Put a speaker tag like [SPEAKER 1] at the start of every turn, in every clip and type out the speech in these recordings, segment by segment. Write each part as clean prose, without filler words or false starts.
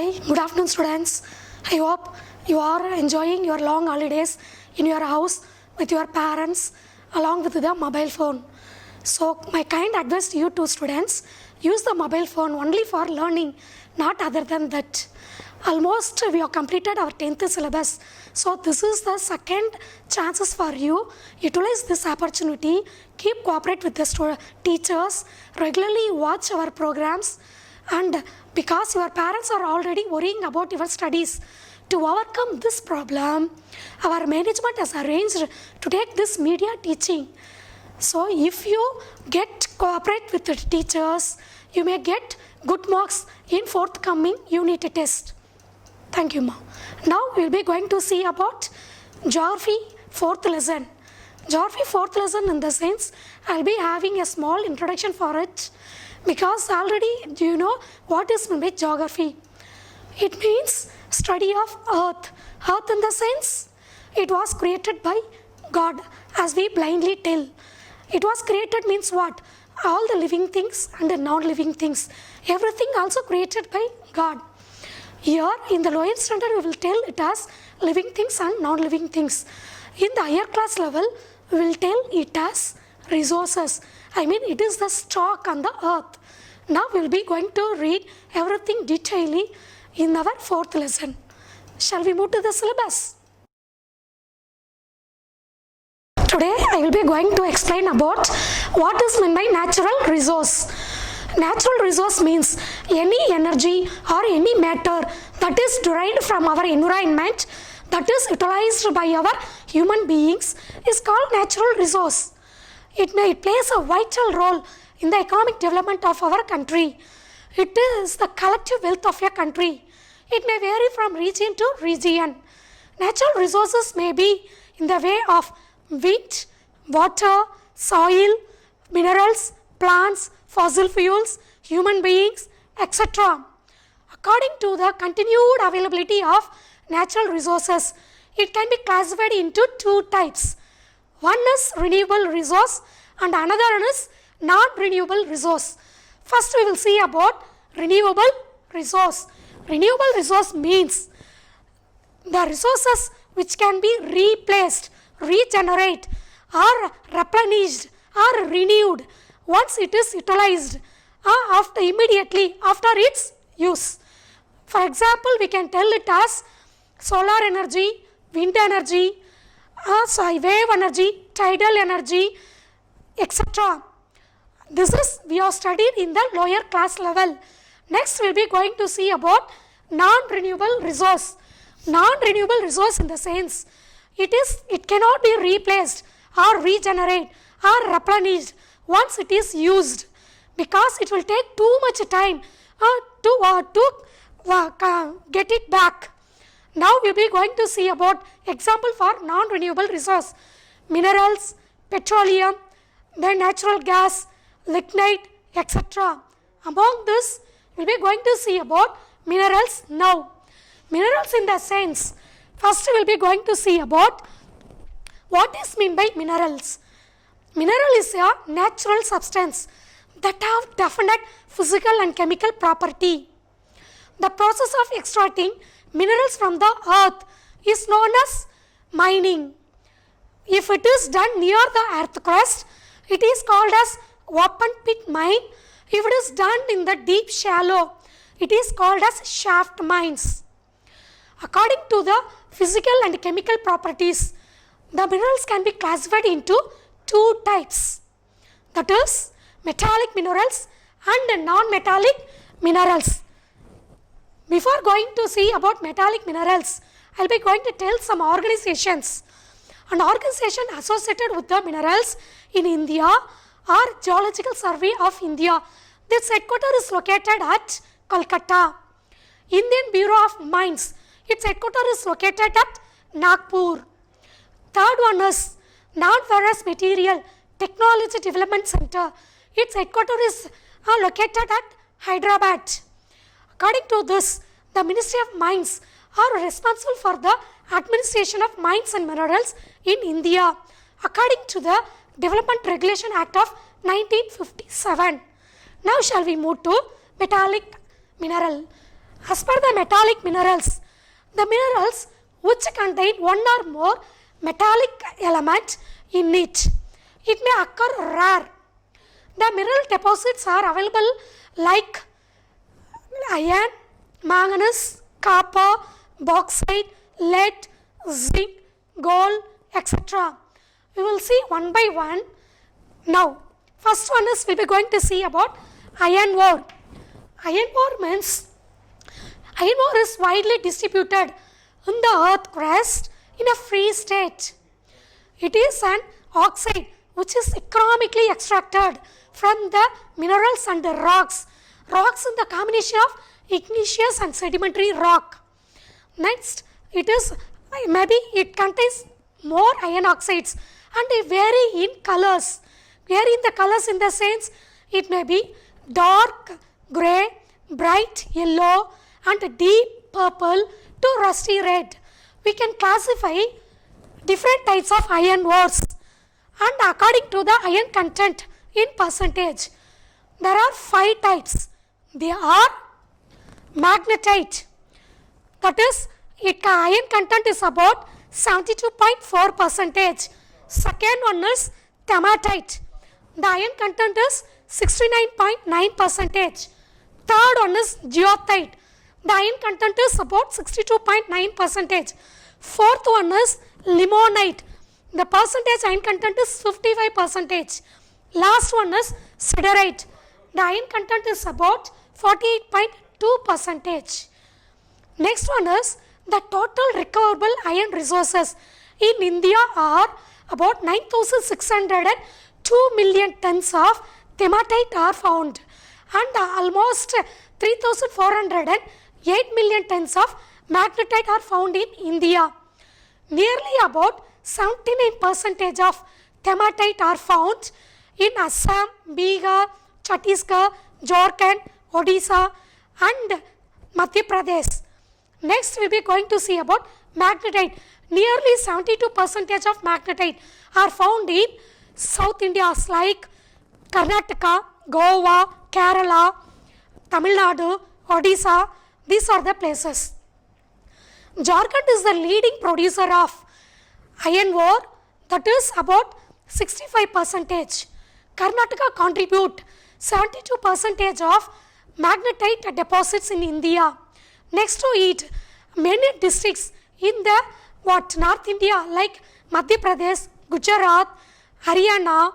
[SPEAKER 1] Hi, good afternoon students. I hope you are enjoying your long holidays in your house with your parents along with the mobile phone. So my kind advice to you two students, use the mobile phone only for learning, not other than that. Almost we have completed our 10th syllabus. So this is the second chances for you. Utilize this opportunity, keep cooperate with the teachers, regularly watch our programs, and because your parents are already worrying about your studies, to overcome this problem, our management has arranged to take this media teaching. So if you get cooperate with the teachers, you may get good marks in forthcoming unit test. Thank you, ma. Now we will be going to see about Geography 4th lesson. Geography 4th lesson in the sense, I will be having a small introduction for it. Because already do you know what is meant by geography? It means study of earth. Earth in the sense, it was created by God, as we blindly tell. It was created means what? All the living things and the non-living things. Everything also created by God. Here in the lower standard we will tell it as living things and non-living things. In the higher class level we will tell it as resources. I mean it is the stock on the earth. Now we will be going to read everything detailedly in our 4th lesson. Shall we move to the syllabus? Today I will be going to explain about what is meant by natural resource. Natural resource means any energy or any matter that is derived from our environment that is utilized by our human beings is called natural resource. It plays a vital role in the economic development of our country. It is the collective wealth of a country. It may vary from region to region. Natural resources may be in the way of wind, water, soil, minerals, plants, fossil fuels, human beings, etc. According to the continued availability of natural resources, it can be classified into two types. One is renewable resource and another is non-renewable resource. First we will see about renewable resource. Renewable resource means the resources which can be replaced, regenerate or replenished or renewed once it is utilized immediately after its use. For example, we can tell it as solar energy, wind energy, wave energy, tidal energy, etc. This is we have studied in the lower class level. Next we will be going to see about non-renewable resource. Non-renewable resource in the sense it cannot be replaced or regenerate or replenished once it is used, because it will take too much time to get it back. Now we will be going to see about example for non-renewable resource. Minerals, petroleum, then natural gas, lignite, etc. Among this, we will be going to see about minerals now. Minerals in the sense, first we will be going to see about what is meant by minerals. Mineral is a natural substance that have definite physical and chemical property. The process of extracting minerals from the earth is known as mining. If it is done near the earth crust, it is called as open pit mine. If it is done in the deep shallow, it is called as shaft mines. According to the physical and chemical properties, the minerals can be classified into two types. That is metallic minerals and non-metallic minerals. Before going to see about metallic minerals, I will be going to tell some organizations. An organization associated with the minerals in India are Geological Survey of India. This headquarters is located at Kolkata. Indian Bureau of Mines, its headquarters is located at Nagpur. Third one is Non-Ferrous Material Technology Development Center. Its headquarters is located at Hyderabad. According to this, the Ministry of Mines are responsible for the administration of mines and minerals in India, according to the Development Regulation Act of 1957. Now shall we move to metallic mineral. As per the metallic minerals, the minerals which contain one or more metallic element in it, it may occur rare. The mineral deposits are available like iron, manganese, copper, bauxite, lead, zinc, gold, etc. We will see one by one. Now, first one is we will be going to see about iron ore. Iron ore means iron ore is widely distributed in the earth crust in a free state. It is an oxide which is economically extracted from the minerals and the rocks. Rocks in the combination of igneous and sedimentary rock. Next, it contains more iron oxides and they vary in colors. Vary in the colors in the sense it may be dark grey, bright yellow and deep purple to rusty red. We can classify different types of iron ores and according to the iron content in percentage. There are 5 types. They are magnetite, that is its iron content is about 72.4 percentage. Second one is hematite, the iron content is 69.9 percentage. Third one is goethite, the iron content is about 62.9 percentage. Fourth one is limonite, the percentage iron content is 55 percentage. Last one is siderite, the iron content is about 48.2 percentage. Next one is the total recoverable iron resources in India are about 9,602 million tons of hematite are found and almost 3,408 million tons of magnetite are found in India. Nearly about 79% of hematite are found in Assam, Bihar, Chhattisgarh, Jharkhand, Odisha and Madhya Pradesh. Next we will be going to see about magnetite. Nearly 72% of magnetite are found in South India like Karnataka, Goa, Kerala, Tamil Nadu, Odisha. These are the places. Jharkhand is the leading producer of iron ore, that is about 65%. Karnataka contribute 72% of magnetite deposits in India. Next to it, many districts in the North India like Madhya Pradesh, Gujarat, Haryana,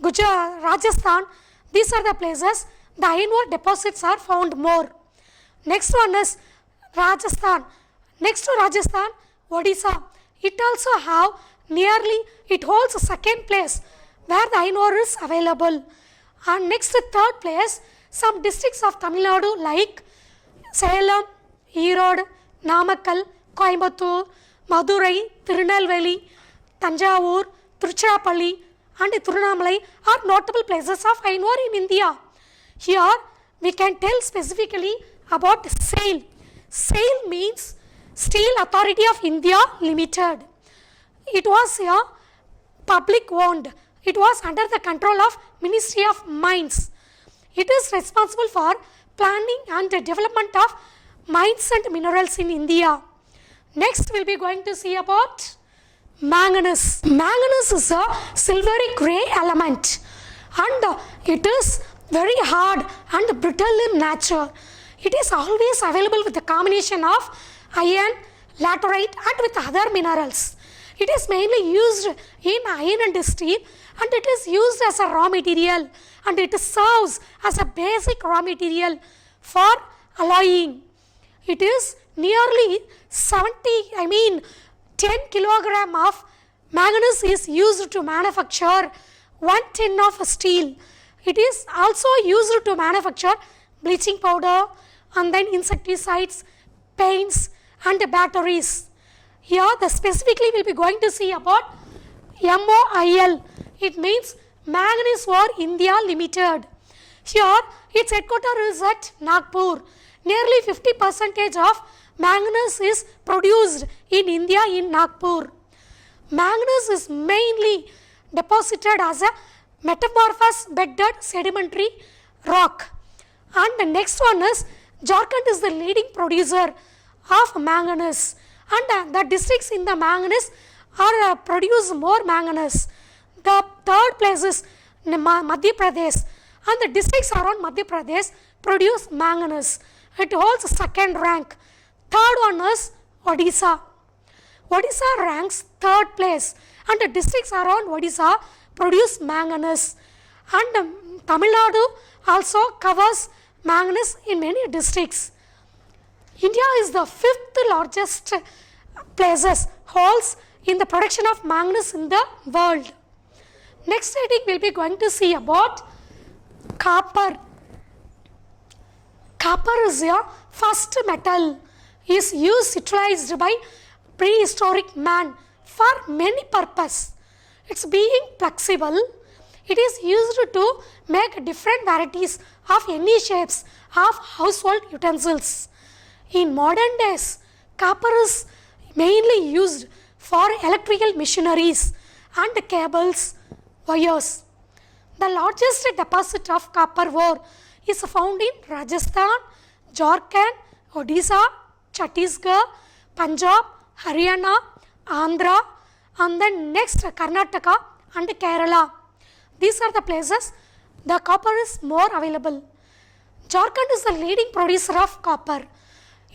[SPEAKER 1] Rajasthan, these are the places the iron ore deposits are found more. Next one is Rajasthan. Next to Rajasthan, Odisha. It also it holds a second place where the iron ore is available. And next to third place, some districts of Tamil Nadu like Salem, Erode, Namakkal, Coimbatore, Madurai, Tirunelveli, Tanjavur, Tiruchirappalli and Tiruvannamalai are notable places of iron ore in India. Here we can tell specifically about SAIL. SAIL means Steel Authority of India Limited. It was public owned. It was under the control of Ministry of Mines. It is responsible for planning and development of mines and minerals in India. Next we will be going to see about manganese. Manganese is a silvery grey element and it is very hard and brittle in nature. It is always available with the combination of iron, laterite and with other minerals. It is mainly used in iron and steel and it is used as a raw material and it serves as a basic raw material for alloying. It is nearly 10 kilogram of manganese is used to manufacture 1 tin of steel. It is also used to manufacture bleaching powder and then insecticides, paints and batteries. Here specifically we will be going to see about MOIL. It means Manganese Ore India Limited. Here its headquarters is at Nagpur. Nearly 50% of manganese is produced in India in Nagpur. Manganese is mainly deposited as a metamorphous bedded sedimentary rock. And the next one is Jharkhand is the leading producer of manganese, and the districts in the manganese are produce more manganese. The third place is Madhya Pradesh, and the districts around Madhya Pradesh produce manganese. It holds second rank. Third one is Odisha. Odisha ranks third place, and the districts around Odisha produce manganese. And Tamil Nadu also covers manganese in many districts. India is the fifth largest places holds in the production of manganese in the world. Next heading we will be going to see about copper. Copper is a first metal, is utilized by prehistoric man for many purposes. It's being flexible. It is used to make different varieties of any shapes of household utensils. In modern days, copper is mainly used for electrical machineries and cables, wires. The largest deposit of copper ore is found in Rajasthan, Jharkhand, Odisha, Chhattisgarh, Punjab, Haryana, Andhra, and then next Karnataka and Kerala. These are the places the copper is more available. Jharkhand is the leading producer of copper.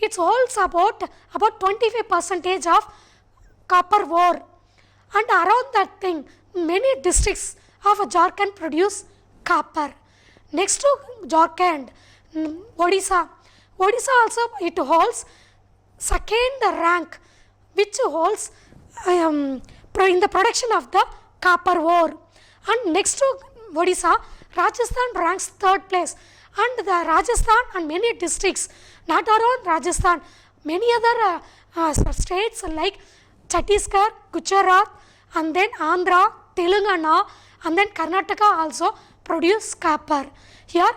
[SPEAKER 1] It holds about 25% of copper ore, and around that thing many districts of Jharkhand produce copper. Next to Jharkhand, Odisha. Odisha also it holds second rank, which holds in the production of the copper ore. And next to Odisha, Rajasthan ranks third place, and the Rajasthan and many districts, not around Rajasthan, many other states like Chhattisgarh, Gujarat, and then Andhra, Telangana, and then Karnataka also produce copper. Here,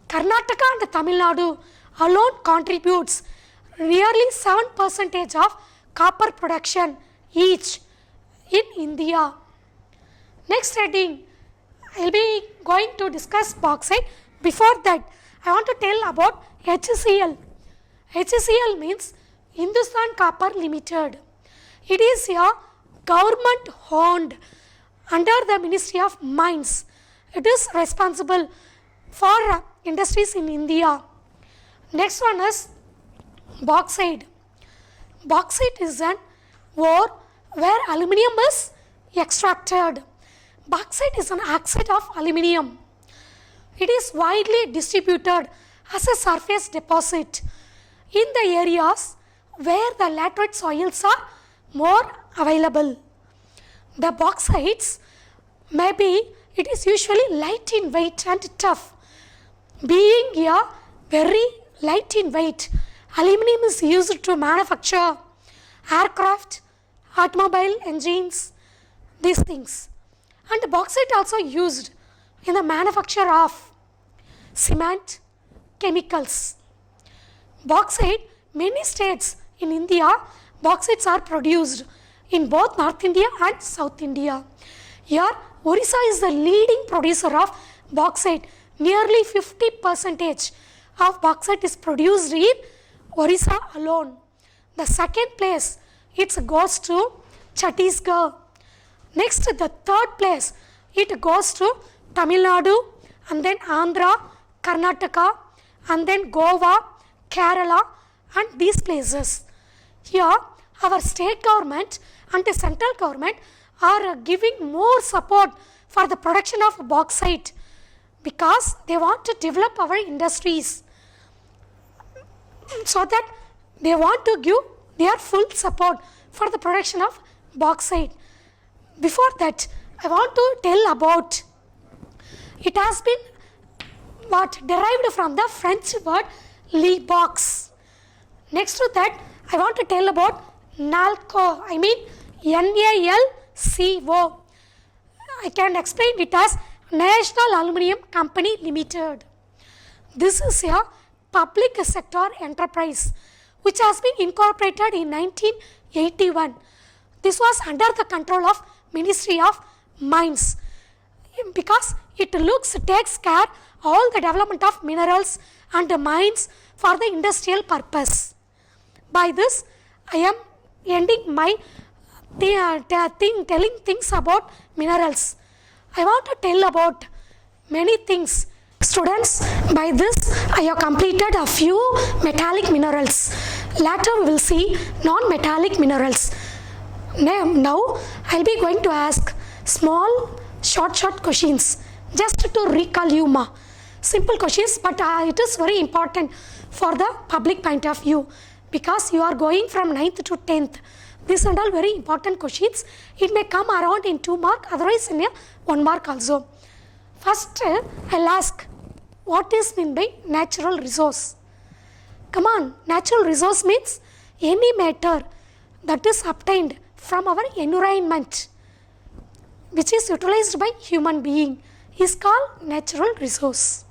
[SPEAKER 1] Karnataka and Tamil Nadu alone contributes nearly 7% of copper production each in India. Next heading, I will be going to discuss bauxite. Before that, I want to tell about HCL. HCL means Hindustan Copper Limited. It is a government owned under the Ministry of Mines. It is responsible for industries in India. Next one is bauxite. Bauxite is an ore where aluminium is extracted. Bauxite is an oxide of aluminium. It is widely distributed as a surface deposit in the areas where the laterite soils are more available. The bauxites it is usually light in weight and tough. Being a very light in weight, aluminium is used to manufacture aircraft, automobile engines, these things. And bauxite also used in the manufacture of cement, chemicals. Bauxite, many states in India, bauxites are produced in both North India and South India. Here, Orissa is the leading producer of bauxite. Nearly 50% of bauxite is produced in Orissa alone. The second place, it goes to Chhattisgarh. Next, the third place, it goes to Tamil Nadu, and then Andhra, Karnataka, and then Goa, Kerala, and these places. Here, our state government and the central government are giving more support for the production of bauxite because they want to develop our industries, so that they want to give their full support for the production of bauxite. Before that, I want to tell about, it has been derived from the French word Libox. Next to that, I want to tell about NALCO, NALCO. I can explain it as National Aluminium Company Limited. This is a public sector enterprise which has been incorporated in 1981. This was under the control of Ministry of Mines because it takes care all the development of minerals and mines for the industrial purpose. By this, I am ending my telling things about minerals. I want to tell about many things. Students, by this I have completed a few metallic minerals. Later we will see non-metallic minerals. Now I will be going to ask small short questions just to recall you ma. Simple questions, but it is very important for the public point of view because you are going from 9th to 10th. These are all very important questions. It may come around in 2 mark, otherwise in 1 mark also. First, I'll ask, what is meant by natural resource? Come on, natural resource means any matter that is obtained from our environment, which is utilized by human being, is called natural resource.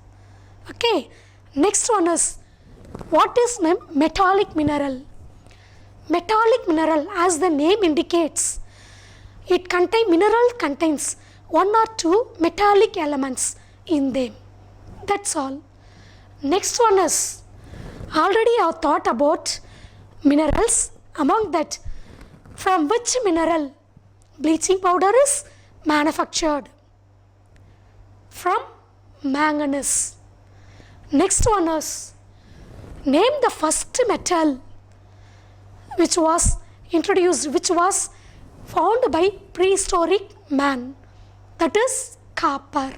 [SPEAKER 1] Okay, next one is, what is metallic mineral? Metallic mineral, as the name indicates, mineral contains 1 or 2 metallic elements in them. That's all. Next one is, already I have thought about minerals. Among that, from which mineral bleaching powder is manufactured? From manganese. Next one is, name the first metal which was introduced, which was found by prehistoric man. That is copper.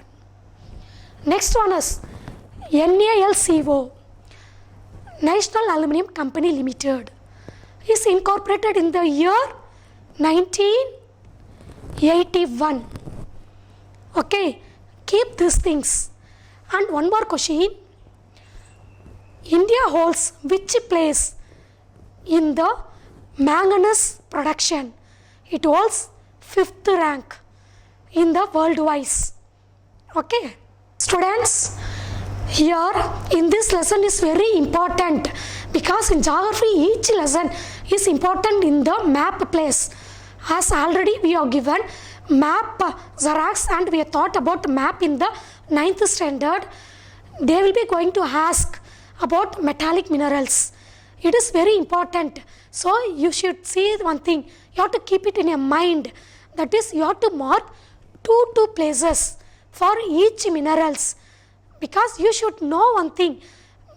[SPEAKER 1] Next one is NALCO, National Aluminium Company Limited, is incorporated in the year 1981. Okay, keep these things. And one more question, India holds which place in the manganese production? It holds 5th rank in the world wise. Okay, students, here in this lesson is very important because in geography each lesson is important in the map place. As already we are given map Xerox and we have thought about map in the 9th standard. They will be going to ask about metallic minerals. It is very important. So you should see one thing. You have to keep it in your mind. That is, you have to mark two places for each minerals. Because you should know one thing.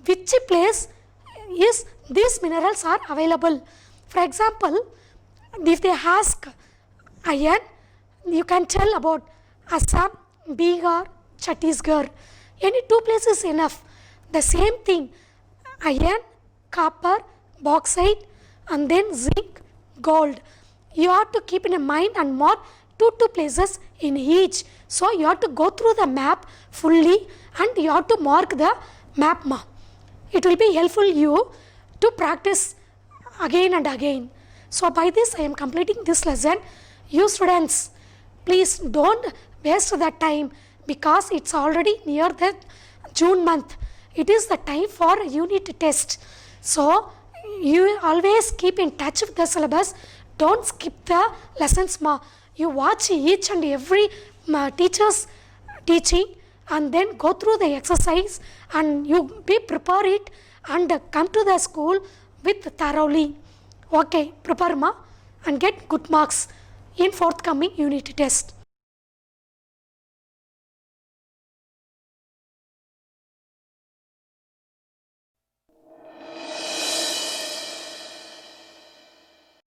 [SPEAKER 1] Which place is these minerals are available. For example, if they ask iron, you can tell about Assam, Bihar, Chhattisgarh. Any 2 places enough. The same thing, iron, copper, bauxite, and then zinc, gold. You have to keep in mind and mark 2 places in each. So you have to go through the map fully and you have to mark the map. It will be helpful you to practice again and again. So by this I am completing this lesson. You students, please don't waste the time because it's already near the June month. It is the time for unit test. So you always keep in touch with the syllabus. Don't skip the lessons. You watch each and every teacher's teaching and then go through the exercise and you prepare it and come to the school with thoroughly. Okay, prepare and get good marks in forthcoming unit test.